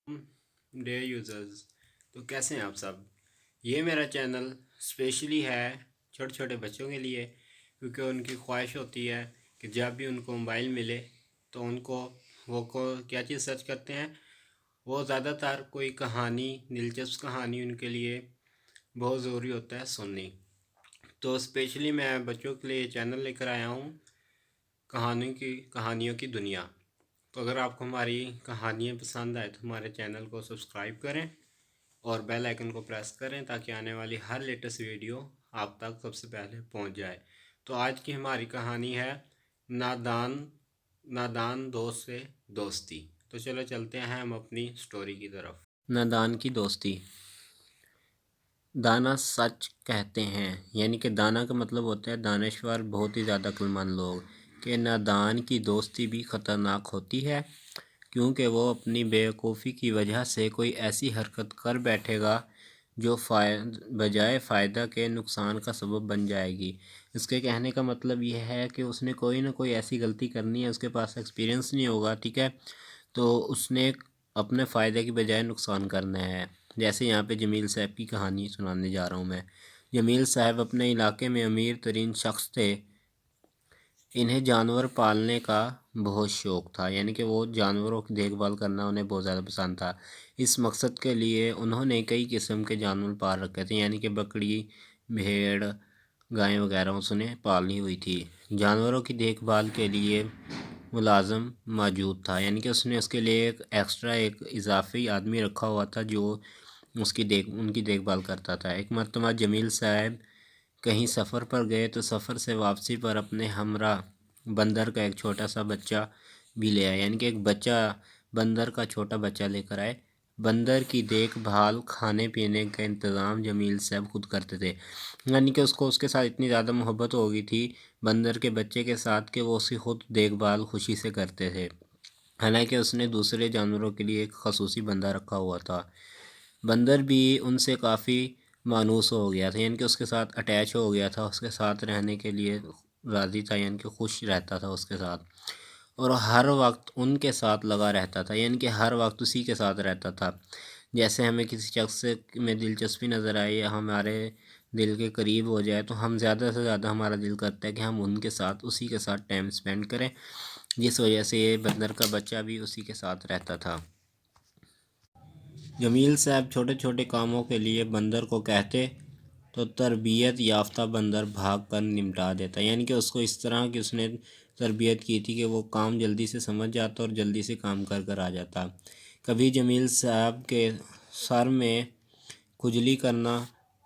Day users. तो कैसे हैं आप सब। ये मेरा चैनल स्पेशली है छोटे छोटे बच्चों के लिए, क्योंकि उनकी ख्वाहिश होती है कि जब भी उनको मोबाइल मिले तो उनको वो क्या चीज़ सर्च करते हैं। वो ज़्यादातर कोई कहानी, दिलचस्प कहानी उनके लिए बहुत ज़रूरी होता है सुननी। तो स्पेशली मैं बच्चों के लिए ये चैनल लेकर आया हूँ, कहानियों की दुनिया। तो अगर आपको हमारी कहानियाँ पसंद आए तो हमारे चैनल को सब्सक्राइब करें और बेल आइकन को प्रेस करें ताकि आने वाली हर लेटेस्ट वीडियो आप तक सबसे पहले पहुंच जाए। तो आज की हमारी कहानी है नादान नादान दोस्त से दोस्ती। तो चलो चलते हैं हम अपनी स्टोरी की तरफ। नादान की दोस्ती। दाना सच कहते हैं, यानी कि दाना का मतलब होता है दानश्वर, बहुत ही ज़्यादा अक्लमंद लोग। कि नादान की दोस्ती भी ख़तरनाक होती है, क्योंकि वो अपनी बेवकूफ़ी की वजह से कोई ऐसी हरकत कर बैठेगा जो बजाय फ़ायदा के नुकसान का सबब बन जाएगी। इसके कहने का मतलब यह है कि उसने कोई ना कोई ऐसी गलती करनी है, उसके पास एक्सपीरियंस नहीं होगा, ठीक है, तो उसने अपने फ़ायदे की बजाय नुकसान करना है। जैसे यहाँ पे जमील साहब की कहानी सुनाने जा रहा हूँ मैं। जमील साहब अपने इलाके में अमीर तरीन शख्स थे। इन्हें जानवर पालने का बहुत शौक़ था, यानी कि वो जानवरों की देखभाल करना उन्हें बहुत ज़्यादा पसंद था। इस मकसद के लिए उन्होंने कई किस्म के जानवर पाल रखे थे, यानी कि बकरी, भेड़, गाय वगैरह उसने पाली हुई थी। जानवरों की देखभाल के लिए मुलाज़म मौजूद था, यानी कि उसने उसके लिए एक इजाफी आदमी रखा हुआ था जो उनकी देखभाल करता था। एक मरतबा जमील साहब कहीं सफ़र पर गए तो सफ़र से वापसी पर अपने हमरा बंदर का एक छोटा सा बच्चा भी ले आए, यानी कि एक बच्चा, बंदर का छोटा बच्चा लेकर आए। बंदर की देखभाल, खाने पीने का इंतज़ाम जमील साहब खुद करते थे, यानी कि उसको उसके साथ इतनी ज़्यादा मोहब्बत हो गई थी बंदर के बच्चे के साथ कि वो उसकी खुद देखभाल खुशी से करते थे। हालांकि उसने दूसरे जानवरों के लिए एक खसूसी बंदा रखा हुआ था। बंदर भी उनसे काफ़ी मानूस हो गया था, यानी कि उसके साथ अटैच हो गया था, उसके साथ रहने के लिए राज़ी था, यानी कि खुश रहता था उसके साथ, और हर वक्त उनके साथ लगा रहता था, यानी कि हर वक्त उसी के साथ रहता था। जैसे हमें किसी शख्स में दिलचस्पी नज़र आए या हमारे दिल के करीब हो जाए तो हम ज़्यादा से ज़्यादा हमारा दिल करता है कि हम उनके साथ, उसी के साथ टाइम स्पेंड करें। जिस वजह से ये बंदर का बच्चा भी उसी के साथ रहता था। जमील साहब छोटे छोटे कामों के लिए बंदर को कहते तो तरबियत याफ्ता बंदर भाग कर निपटा देता, यानी कि उसको इस तरह की उसने तरबियत की थी कि वो काम जल्दी से समझ जाता और जल्दी से काम कर कर आ जाता। कभी जमील साहब के सर में खुजली करना,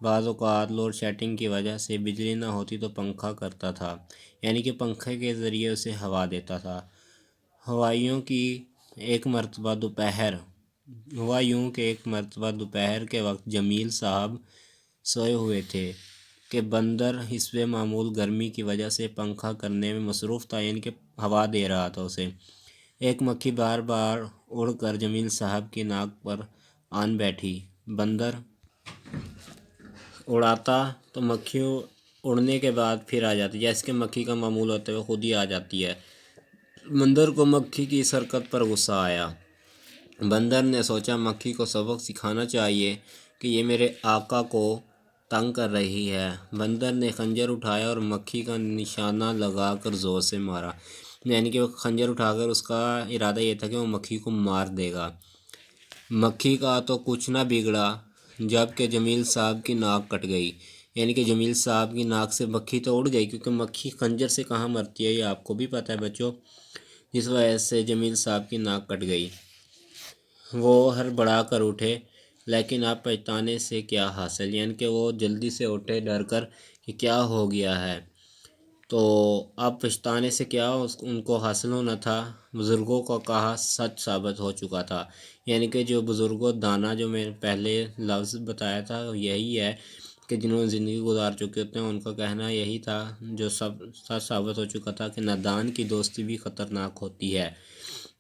बाज़ औक़ात लोड शेडिंग की वजह से बिजली ना होती तो पंखा करता था, यानी कि पंखे के ज़रिए उसे हवा देता था। हवाइयों की एक मरतबा दोपहर हुआ यूं कि एक मरतबा दोपहर के वक्त जमील साहब सोए हुए थे कि बंदर हिस्बे मामूल गर्मी की वजह से पंखा करने में मसरूफ़ था, यानी कि हवा दे रहा था उसे। एक मक्खी बार बार उड़कर जमील साहब की नाक पर आन बैठी। बंदर उड़ाता तो मक्खी उड़ने के बाद फिर आ जाती, जैसे कि मक्खी का मामूल होता है वो खुद ही आ जाती है। बंदर को मक्खी की इस हरकत पर गुस्सा आया। बंदर ने सोचा मक्खी को सबक सिखाना चाहिए कि ये मेरे आका को तंग कर रही है। बंदर ने खंजर उठाया और मक्खी का निशाना लगाकर ज़ोर से मारा, यानी कि वो खंजर उठाकर उसका इरादा ये था कि वो मक्खी को मार देगा। मक्खी का तो कुछ ना बिगड़ा जबकि जमील साहब की नाक कट गई, यानी कि जमील साहब की नाक से मक्खी तो उड़ गई, क्योंकि मक्खी खंजर से कहाँ मरती है ये आपको भी पता है बच्चों। जिस वजह से जमील साहब की नाक कट गई। वो हड़बड़ा कर उठे, लेकिन अब पछताने से क्या हासिल, यानी कि वो जल्दी से उठे डर कर कि क्या हो गया है। तो अब पछताने से क्या उनको हासिल होना था। बुज़ुर्गों का कहा सच साबित हो चुका था, यानी कि जो बुज़ुर्गों दाना जो मैंने पहले लफ्ज़ बताया था यही है कि जिन्होंने ज़िंदगी गुजार चुके होते हैं उनका कहना यही था, जो सब सच साबित हो चुका था कि नादान की दोस्ती भी ख़तरनाक होती है,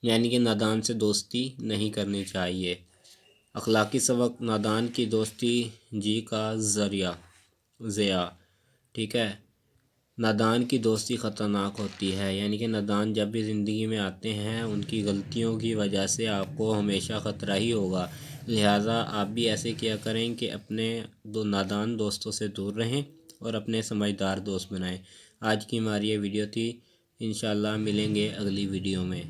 यानी कि नादान से दोस्ती नहीं करनी चाहिए। अखलाकी सबक, नादान की दोस्ती जी का ज़रिया ज़िया, ठीक है। نادان کی دوستی خطرناک ہوتی ہے، یعنی کہ نادان جب بھی زندگی میں آتے ہیں ان کی غلطیوں کی وجہ سے آپ کو ہمیشہ خطرہ ہی ہوگا، لہٰذا آپ بھی ایسے کیا کریں کہ اپنے نادان دوستوں سے دور رہیں اور اپنے سمجھدار دوست بنائیں۔ آج کی ہماری یہ ویڈیو تھی، انشاءاللہ ملیں گے اگلی ویڈیو میں۔